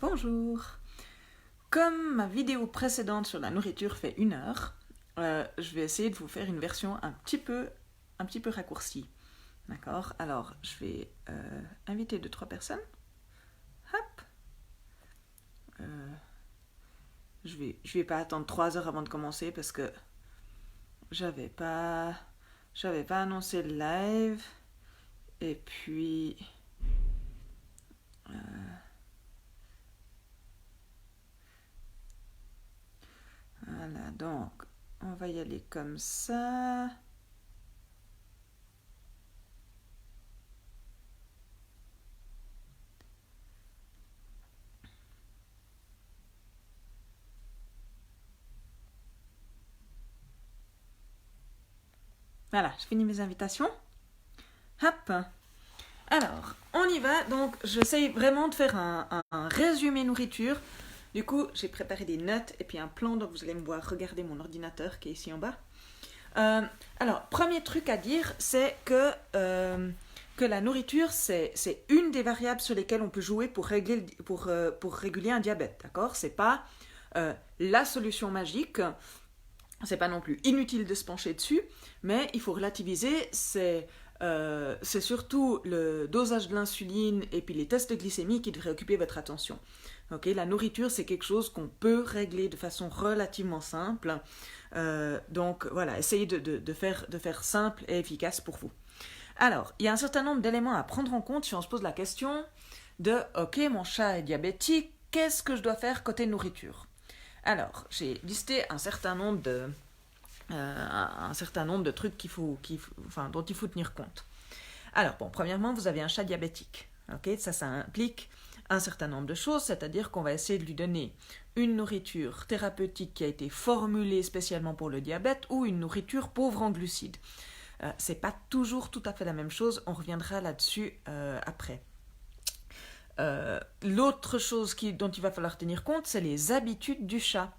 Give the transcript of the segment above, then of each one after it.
Bonjour. Comme ma vidéo précédente sur la nourriture fait 1 heure, je vais essayer de vous faire une version un petit peu raccourcie. D'accord? Alors, je vais inviter 2-3 personnes. Hop. Je vais pas attendre 3 heures avant de commencer parce que j'avais pas annoncé le live. Et puis voilà, donc on va y aller comme ça. Voilà, je finis mes invitations. Hop. Alors, on y va. Donc, j'essaye vraiment de faire un résumé nourriture. Du coup, j'ai préparé des notes et puis un plan. Donc, vous allez me voir regarder mon ordinateur qui est ici en bas. Alors, premier truc à dire, c'est que la nourriture, c'est une des variables sur lesquelles on peut jouer pour réguler un diabète. D'accord? C'est pas la solution magique. C'est pas non plus inutile de se pencher dessus, mais il faut relativiser. C'est surtout le dosage de l'insuline et puis les tests de glycémie qui devraient occuper votre attention. Okay, la nourriture, c'est quelque chose qu'on peut régler de façon relativement simple. Donc voilà, essayez de faire simple et efficace pour vous. Alors, il y a un certain nombre d'éléments à prendre en compte si on se pose la question de « Ok, mon chat est diabétique, qu'est-ce que je dois faire côté nourriture ?» Alors, j'ai listé un certain nombre de trucs dont il faut tenir compte. Alors, bon, premièrement, vous avez un chat diabétique. Okay, ça implique un certain nombre de choses, c'est-à-dire qu'on va essayer de lui donner une nourriture thérapeutique qui a été formulée spécialement pour le diabète ou une nourriture pauvre en glucides. C'est pas toujours tout à fait la même chose, on reviendra là-dessus après. L'autre chose dont il va falloir tenir compte, c'est les habitudes du chat.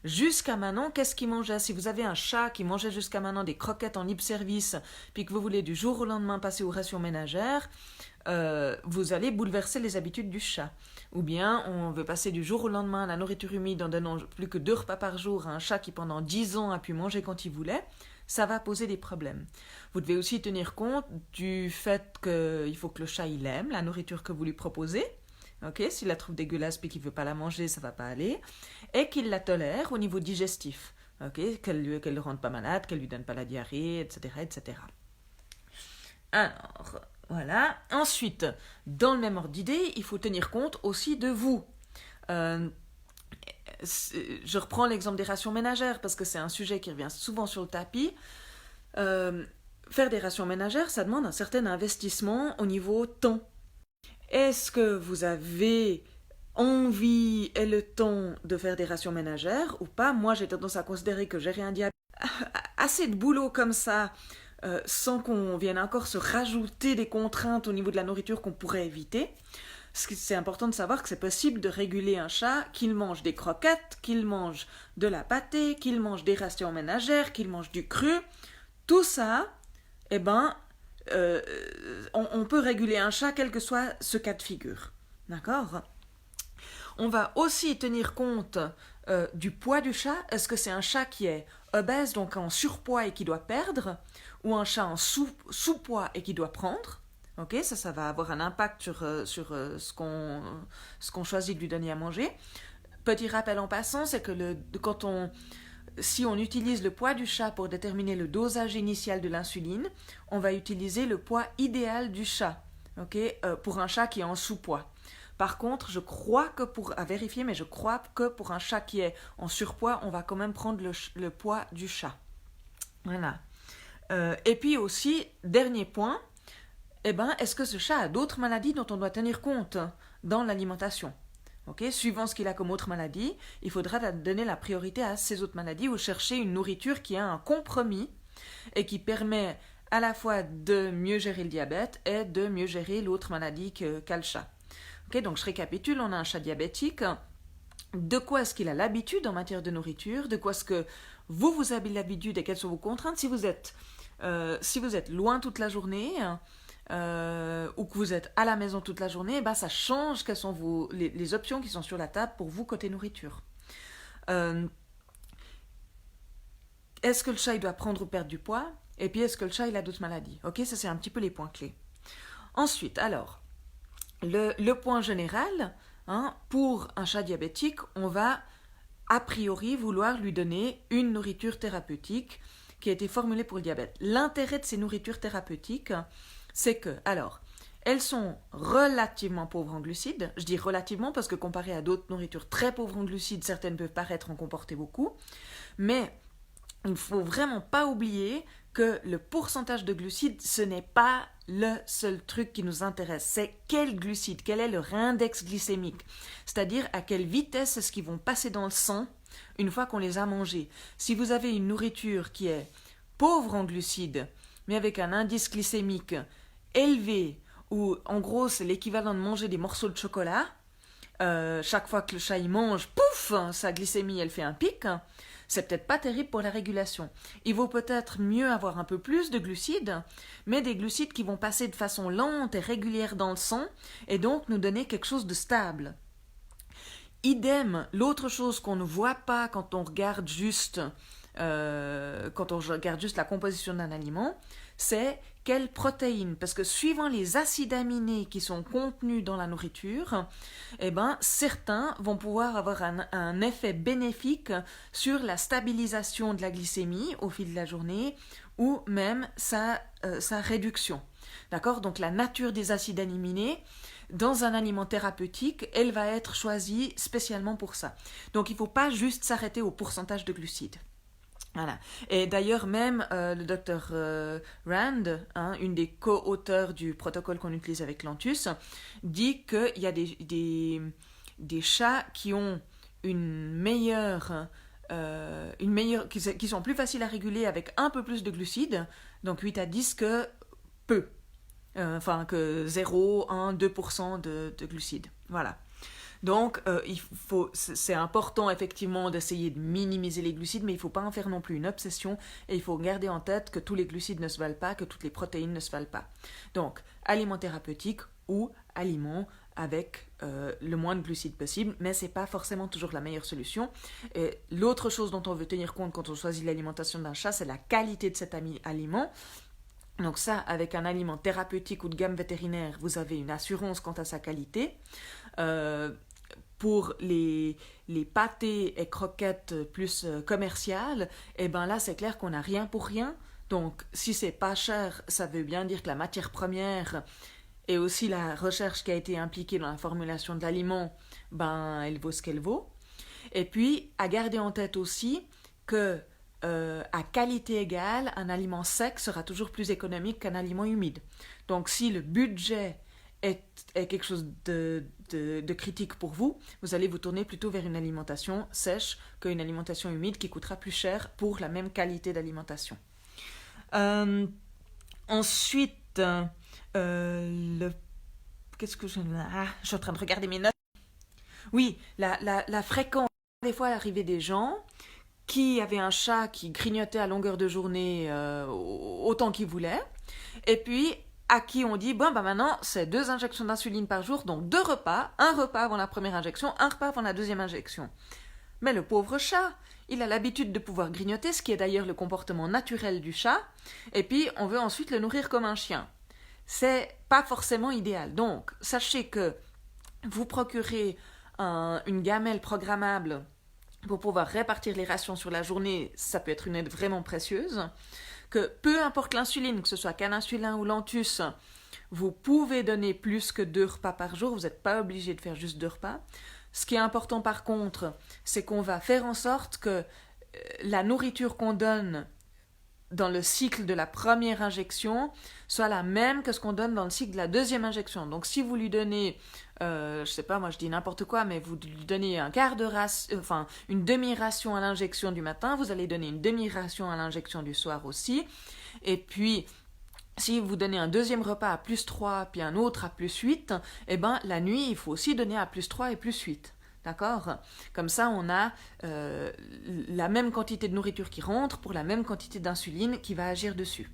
Jusqu'à maintenant, qu'est-ce qu'il mangeait? Si vous avez un chat qui mangeait jusqu'à maintenant des croquettes en libre service, puis que vous voulez du jour au lendemain passer aux rations ménagères, vous allez bouleverser les habitudes du chat. Ou bien, on veut passer du jour au lendemain à la nourriture humide en donnant plus que 2 repas par jour à un chat qui pendant 10 ans a pu manger quand il voulait. Ça va poser des problèmes. Vous devez aussi tenir compte du fait qu'il faut que le chat il aime la nourriture que vous lui proposez. Okay, s'il la trouve dégueulasse et qu'il ne veut pas la manger, ça ne va pas aller. Et qu'il la tolère au niveau digestif. Okay, qu'elle ne le rende pas malade, qu'elle ne lui donne pas la diarrhée, etc., etc. Alors, voilà. Ensuite, dans le même ordre d'idée, il faut tenir compte aussi de vous. Je reprends l'exemple des rations ménagères parce que c'est un sujet qui revient souvent sur le tapis. Faire des rations ménagères, ça demande un certain investissement au niveau temps. Est-ce que vous avez envie et le temps de faire des rations ménagères ou pas? Moi, j'ai tendance à considérer que gérer un diabète, assez de boulot comme ça, sans qu'on vienne encore se rajouter des contraintes au niveau de la nourriture qu'on pourrait éviter. C'est important de savoir que c'est possible de réguler un chat, qu'il mange des croquettes, qu'il mange de la pâtée, qu'il mange des rations ménagères, qu'il mange du cru. Tout ça, on peut réguler un chat quel que soit ce cas de figure. D'accord? On va aussi tenir compte du poids du chat. Est-ce que c'est un chat qui est obèse, donc en surpoids et qui doit perdre, ou un chat en sous-poids et qui doit prendre? Okay, ça va avoir un impact sur ce qu'on choisit de lui donner à manger. Petit rappel en passant, c'est que si on utilise le poids du chat pour déterminer le dosage initial de l'insuline, on va utiliser le poids idéal du chat, okay, pour un chat qui est en sous-poids. Par contre, je crois que à vérifier, mais je crois que pour un chat qui est en surpoids, on va quand même prendre le poids du chat. Voilà. Et puis aussi, dernier point, est-ce que ce chat a d'autres maladies dont on doit tenir compte dans l'alimentation? Okay, suivant ce qu'il a comme autre maladie, il faudra donner la priorité à ces autres maladies ou chercher une nourriture qui a un compromis et qui permet à la fois de mieux gérer le diabète et de mieux gérer l'autre maladie qu'a le chat. Okay, donc je récapitule, on a un chat diabétique. De quoi est-ce qu'il a l'habitude en matière de nourriture? De quoi est-ce que vous avez l'habitude et quelles sont vos contraintes? Si vous êtes loin toute la journée, ou que vous êtes à la maison toute la journée, ben, ça change quelles sont les options qui sont sur la table pour vous côté nourriture. Est-ce que le chat il doit prendre ou perdre du poids? Et puis est-ce que le chat il a d'autres maladies? Ok, ça c'est un petit peu les points clés. Ensuite, alors, le point général, hein, pour un chat diabétique, on va a priori vouloir lui donner une nourriture thérapeutique qui a été formulée pour le diabète. L'intérêt de ces nourritures thérapeutiques, c'est que, alors, elles sont relativement pauvres en glucides. Je dis relativement parce que comparé à d'autres nourritures très pauvres en glucides, certaines peuvent paraître en comporter beaucoup. Mais il ne faut vraiment pas oublier que le pourcentage de glucides, ce n'est pas le seul truc qui nous intéresse. C'est quel glucide, quel est leur index glycémique. C'est-à-dire à quelle vitesse est-ce qu'ils vont passer dans le sang une fois qu'on les a mangés. Si vous avez une nourriture qui est pauvre en glucides, mais avec un indice glycémique élevé, ou en gros c'est l'équivalent de manger des morceaux de chocolat, chaque fois que le chat y mange, pouf, sa glycémie elle fait un pic, c'est peut-être pas terrible pour la régulation. Il vaut peut-être mieux avoir un peu plus de glucides, mais des glucides qui vont passer de façon lente et régulière dans le sang, et donc nous donner quelque chose de stable. Idem, l'autre chose qu'on ne voit pas quand on regarde juste la composition d'un aliment, c'est quelles protéines. Parce que suivant les acides aminés qui sont contenus dans la nourriture, eh ben, certains vont pouvoir avoir un effet bénéfique sur la stabilisation de la glycémie au fil de la journée ou même sa réduction. D'accord? Donc la nature des acides aminés, dans un aliment thérapeutique, elle va être choisie spécialement pour ça. Donc il ne faut pas juste s'arrêter au pourcentage de glucides. Voilà. Et d'ailleurs même le docteur Rand, une des co-auteurs du protocole qu'on utilise avec Lantus, dit qu'il y a des chats qui ont qui sont plus faciles à réguler avec un peu plus de glucides, donc 8 à 10 que peu. Que 0, 1, 2% de glucides. Voilà. Donc, c'est important effectivement d'essayer de minimiser les glucides, mais il ne faut pas en faire non plus une obsession, et il faut garder en tête que tous les glucides ne se valent pas, que toutes les protéines ne se valent pas. Donc, aliments thérapeutiques ou aliments avec le moins de glucides possible, mais ce n'est pas forcément toujours la meilleure solution. Et l'autre chose dont on veut tenir compte quand on choisit l'alimentation d'un chat, c'est la qualité de cet aliment. Donc ça, avec un aliment thérapeutique ou de gamme vétérinaire, vous avez une assurance quant à sa qualité. Pour les pâtés et croquettes plus commerciales, eh ben là, c'est clair qu'on n'a rien pour rien. Donc, si c'est pas cher, ça veut bien dire que la matière première et aussi la recherche qui a été impliquée dans la formulation de l'aliment, ben, elle vaut ce qu'elle vaut. Et puis, à garder en tête aussi que à qualité égale, un aliment sec sera toujours plus économique qu'un aliment humide. Donc si le budget est quelque chose de critique pour vous, vous allez vous tourner plutôt vers une alimentation sèche qu'une alimentation humide qui coûtera plus cher pour la même qualité d'alimentation. Ensuite, qu'est-ce que je suis en train de regarder mes notes. Oui, la fréquence. Des fois, arrivait des gens qui avait un chat qui grignotait à longueur de journée autant qu'il voulait, et puis à qui on dit, maintenant c'est 2 injections d'insuline par jour, donc 2 repas, un repas avant la première injection, un repas avant la deuxième injection. Mais le pauvre chat, il a l'habitude de pouvoir grignoter, ce qui est d'ailleurs le comportement naturel du chat, et puis on veut ensuite le nourrir comme un chien. C'est pas forcément idéal. Donc sachez que vous procurez une gamelle programmable pour pouvoir répartir les rations sur la journée, ça peut être une aide vraiment précieuse. Que peu importe l'insuline, que ce soit Caninsulin ou Lantus, vous pouvez donner plus que 2 repas par jour, vous n'êtes pas obligé de faire juste 2 repas. Ce qui est important par contre, c'est qu'on va faire en sorte que la nourriture qu'on donne dans le cycle de la première injection soit la même que ce qu'on donne dans le cycle de la deuxième injection. Donc si vous lui donnez, je sais pas, moi je dis n'importe quoi, mais vous lui donnez une demi-ration à l'injection du matin, vous allez donner une demi-ration à l'injection du soir aussi. Et puis, si vous donnez un deuxième repas à plus 3, puis un autre à plus 8, eh ben la nuit, il faut aussi donner à plus 3 et plus 8. D'accord? Comme ça, on a la même quantité de nourriture qui rentre pour la même quantité d'insuline qui va agir dessus.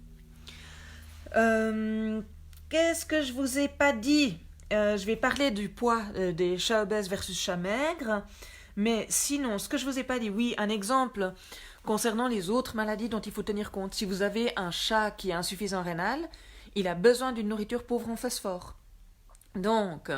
qu'est-ce que je vous ai pas dit? Je vais parler du poids des chats obèses versus chats maigres. Mais sinon, ce que je vous ai pas dit, oui, un exemple concernant les autres maladies dont il faut tenir compte. Si vous avez un chat qui est insuffisant rénal, il a besoin d'une nourriture pauvre en phosphore. Donc,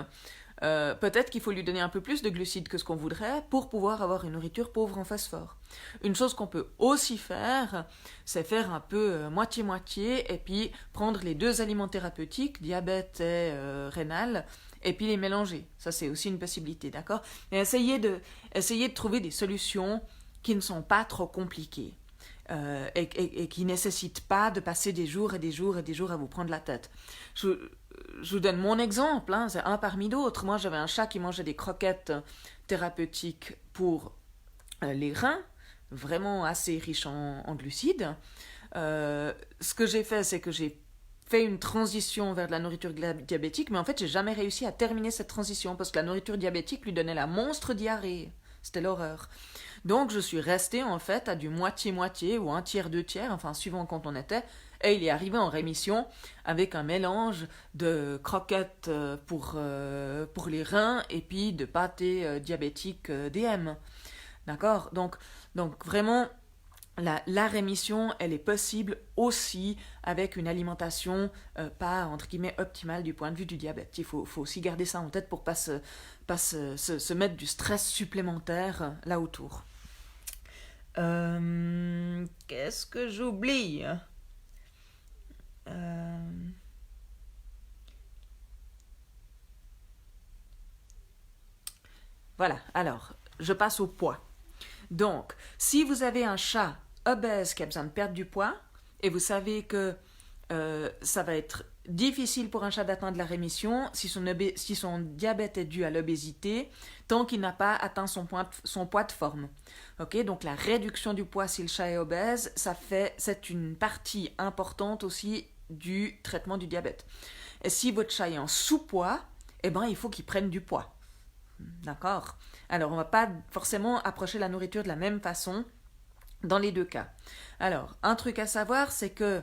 peut-être qu'il faut lui donner un peu plus de glucides que ce qu'on voudrait pour pouvoir avoir une nourriture pauvre en phosphore. Une chose qu'on peut aussi faire, c'est faire un peu moitié-moitié et puis prendre les deux aliments thérapeutiques, diabète et rénal, et puis les mélanger. Ça, c'est aussi une possibilité, d'accord? Mais essayez de trouver des solutions qui ne sont pas trop compliquées. Et qui ne nécessitent pas de passer des jours et des jours et des jours à vous prendre la tête. Je vous donne mon exemple, hein, c'est un parmi d'autres. Moi, j'avais un chat qui mangeait des croquettes thérapeutiques pour les reins, vraiment assez riches en glucides. Ce que j'ai fait, c'est que j'ai fait une transition vers de la nourriture diabétique, mais en fait, j'ai jamais réussi à terminer cette transition parce que la nourriture diabétique lui donnait la monstre diarrhée. C'était l'horreur. Donc je suis restée en fait à du moitié-moitié ou un tiers, deux tiers, enfin suivant quand on était, et il est arrivé en rémission avec un mélange de croquettes pour les reins et puis de pâté diabétique DM. D'accord? Donc vraiment, la rémission, elle est possible aussi avec une alimentation pas, entre guillemets, optimale du point de vue du diabète. Il faut aussi garder ça en tête pour pas se mettre du stress supplémentaire là autour. Qu'est-ce que j'oublie? Voilà, alors, je passe au poids. Donc, si vous avez un chat obèse qui a besoin de perdre du poids, et vous savez que ça va être difficile pour un chat d'atteindre la rémission si son diabète est dû à l'obésité, tant qu'il n'a pas atteint son poids de forme. Okay, donc la réduction du poids si le chat est obèse, c'est une partie importante aussi du traitement du diabète. Et si votre chat est en sous-poids, eh ben, il faut qu'il prenne du poids. D'accord? Alors, on ne va pas forcément approcher la nourriture de la même façon dans les deux cas. Alors, un truc à savoir, c'est que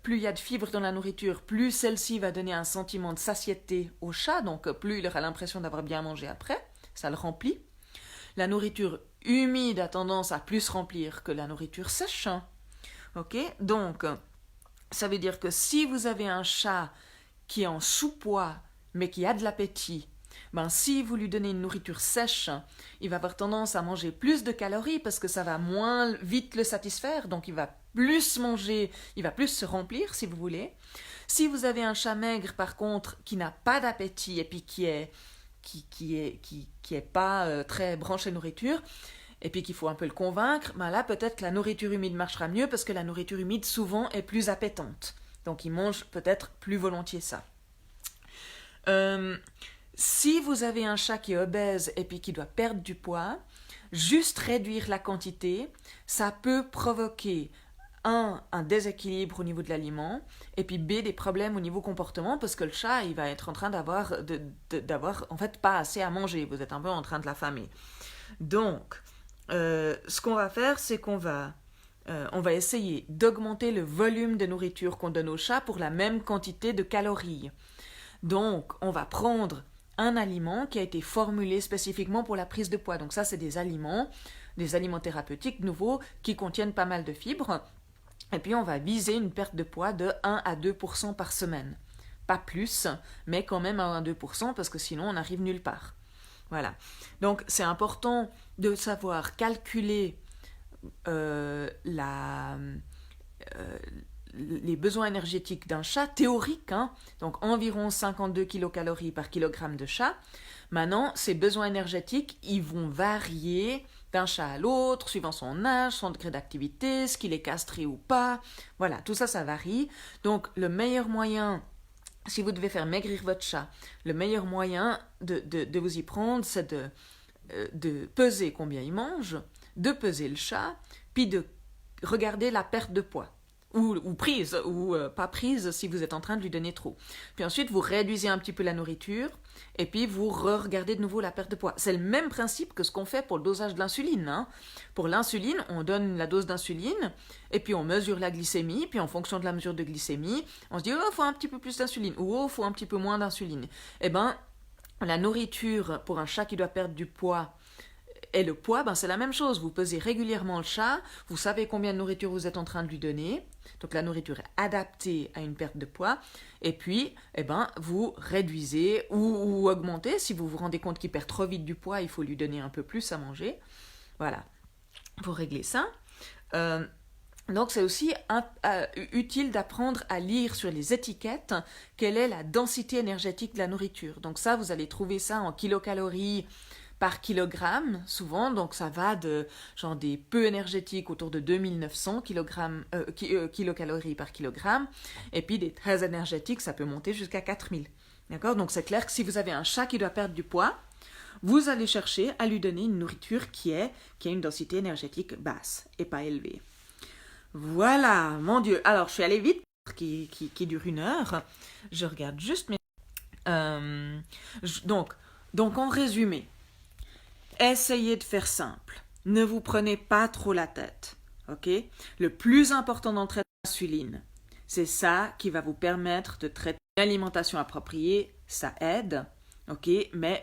plus il y a de fibres dans la nourriture, plus celle-ci va donner un sentiment de satiété au chat, donc plus il aura l'impression d'avoir bien mangé après, ça le remplit. La nourriture humide a tendance à plus remplir que la nourriture sèche. Ok? Donc, ça veut dire que si vous avez un chat qui est en sous-poids, mais qui a de l'appétit, ben, si vous lui donnez une nourriture sèche, il va avoir tendance à manger plus de calories parce que ça va moins vite le satisfaire, donc il va plus manger, il va plus se remplir si vous voulez. Si vous avez un chat maigre par contre qui n'a pas d'appétit et puis qui est pas très branché nourriture, et puis qu'il faut un peu le convaincre, ben là peut-être que la nourriture humide marchera mieux parce que la nourriture humide souvent est plus appétante. Donc il mange peut-être plus volontiers ça. Si vous avez un chat qui est obèse et puis qui doit perdre du poids, juste réduire la quantité, ça peut provoquer un déséquilibre au niveau de l'aliment, et puis B, des problèmes au niveau comportement, parce que le chat, il va être en train d'avoir en fait pas assez à manger, vous êtes un peu en train de l'affamer. Donc, ce qu'on va faire, c'est qu'on va essayer d'augmenter le volume de nourriture qu'on donne au chat pour la même quantité de calories. Donc, on va prendre un aliment qui a été formulé spécifiquement pour la prise de poids. Donc ça, c'est des aliments thérapeutiques nouveaux qui contiennent pas mal de fibres. Et puis, on va viser une perte de poids de 1 à 2% par semaine. Pas plus, mais quand même à 1 à 2% parce que sinon, on n'arrive nulle part. Voilà. Donc, c'est important de savoir calculer les besoins énergétiques d'un chat théorique, hein, donc environ 52 kilocalories par kilogramme de chat. Maintenant, ces besoins énergétiques, ils vont varier d'un chat à l'autre, suivant son âge, son degré d'activité, ce qu'il est castré ou pas. Voilà, tout ça, ça varie. Donc, le meilleur moyen, si vous devez faire maigrir votre chat, le meilleur moyen de vous y prendre, c'est de peser combien il mange, de peser le chat, puis de regarder la perte de poids. ou prise, ou pas prise si vous êtes en train de lui donner trop. Puis ensuite, vous réduisez un petit peu la nourriture, et puis vous regardez de nouveau la perte de poids. C'est le même principe que ce qu'on fait pour le dosage de l'insuline, hein. Pour l'insuline, on donne la dose d'insuline, et puis on mesure la glycémie, puis en fonction de la mesure de glycémie, on se dit, oh, faut un petit peu plus d'insuline, ou oh, faut un petit peu moins d'insuline. Eh ben, la nourriture pour un chat qui doit perdre du poids, et le poids, ben c'est la même chose. Vous pesez régulièrement le chat, vous savez combien de nourriture vous êtes en train de lui donner. Donc la nourriture est adaptée à une perte de poids. Et puis, eh ben, vous réduisez ou augmentez. Si vous vous rendez compte qu'il perd trop vite du poids, il faut lui donner un peu plus à manger. Voilà, pour régler ça. Donc c'est aussi utile d'apprendre à lire sur les étiquettes quelle est la densité énergétique de la nourriture. Donc ça, vous allez trouver ça en kilocalories par kilogramme, souvent, donc ça va de genre des peu énergétiques autour de 2900 kilocalories par kilogramme, et puis des très énergétiques, ça peut monter jusqu'à 4000. D'accord? Donc c'est clair que si vous avez un chat qui doit perdre du poids, vous allez chercher à lui donner une nourriture qui a une densité énergétique basse et pas élevée. Voilà, mon Dieu. Alors, je suis allée vite, qui dure 1 heure. Je regarde juste mes... Donc, en résumé, essayez de faire simple. Ne vous prenez pas trop la tête. Ok? Le plus important dans le traitement de l'insuline, c'est ça qui va vous permettre de traiter l'alimentation appropriée. Ça aide. Ok? Mais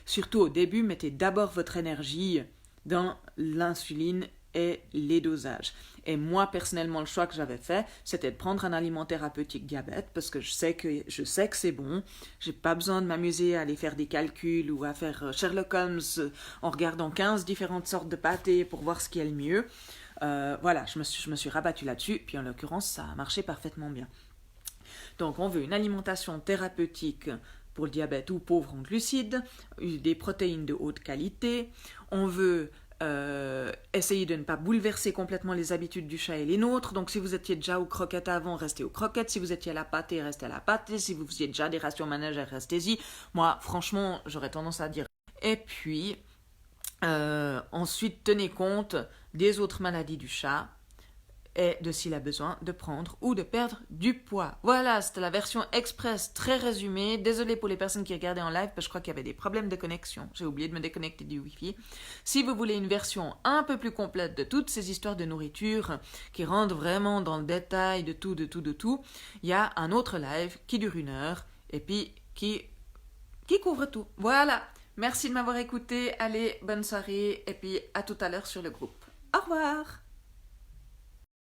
surtout au début, mettez d'abord votre énergie dans l'insuline et les dosages. Et moi, personnellement, le choix que j'avais fait, c'était de prendre un aliment thérapeutique diabète, parce que je sais que c'est bon. J'ai pas besoin de m'amuser à aller faire des calculs ou à faire Sherlock Holmes en regardant 15 différentes sortes de pâtés pour voir ce qui est le mieux. Voilà, je me suis rabattue là-dessus, puis en l'occurrence, ça a marché parfaitement bien. Donc, on veut une alimentation thérapeutique pour le diabète ou pauvre en glucides, des protéines de haute qualité. On veut essayez de ne pas bouleverser complètement les habitudes du chat et les nôtres. Donc si vous étiez déjà aux croquettes avant, restez aux croquettes. Si vous étiez à la pâtée, restez à la pâtée. Si vous faisiez déjà des rations ménagères, restez-y. Moi, franchement, j'aurais tendance à dire. Et puis, ensuite, tenez compte des autres maladies du chat et de s'il a besoin de prendre ou de perdre du poids. Voilà, c'était la version express très résumée. Désolée pour les personnes qui regardaient en live, parce que je crois qu'il y avait des problèmes de connexion. J'ai oublié de me déconnecter du Wi-Fi. Si vous voulez une version un peu plus complète de toutes ces histoires de nourriture, qui rentrent vraiment dans le détail de tout, il y a un autre live qui dure 1 heure, et puis qui couvre tout. Voilà, merci de m'avoir écouté. Allez, bonne soirée, et puis à tout à l'heure sur le groupe. Au revoir!